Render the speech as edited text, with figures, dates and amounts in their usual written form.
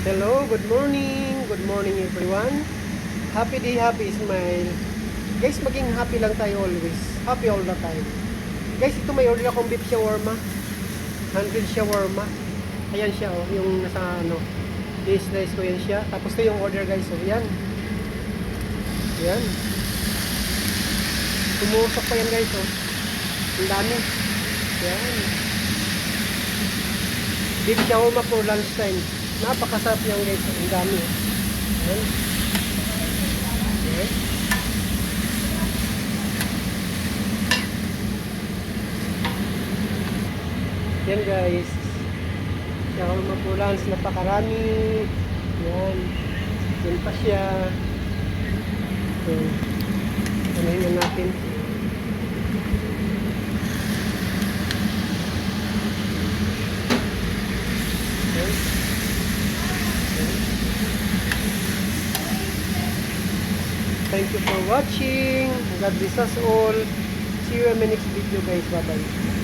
Hello, good morning. Good morning everyone. Happy day, happy smile. Guys, maging happy lang tayo always. Happy all the time. Guys, ito may order akong beef shawarma. 100 shawarma. Ayan siya oh, yung nasa ano. Slice ko yan siya. Tapos ito yung order guys. Oh, yan. Yan. Tumusok pa yan guys oh. Ang dami. Yan. Beef shawarma for lunchtime. Napakasarap yan guys. Ang dami. Yan. Yan. Yan guys. Shawarma for lunch. Napakarami. Yan. Yan pa siya. Yan. Anuhin na natin. Yan. Thank you for watching. God bless us all. See you in my next video guys. Bye bye.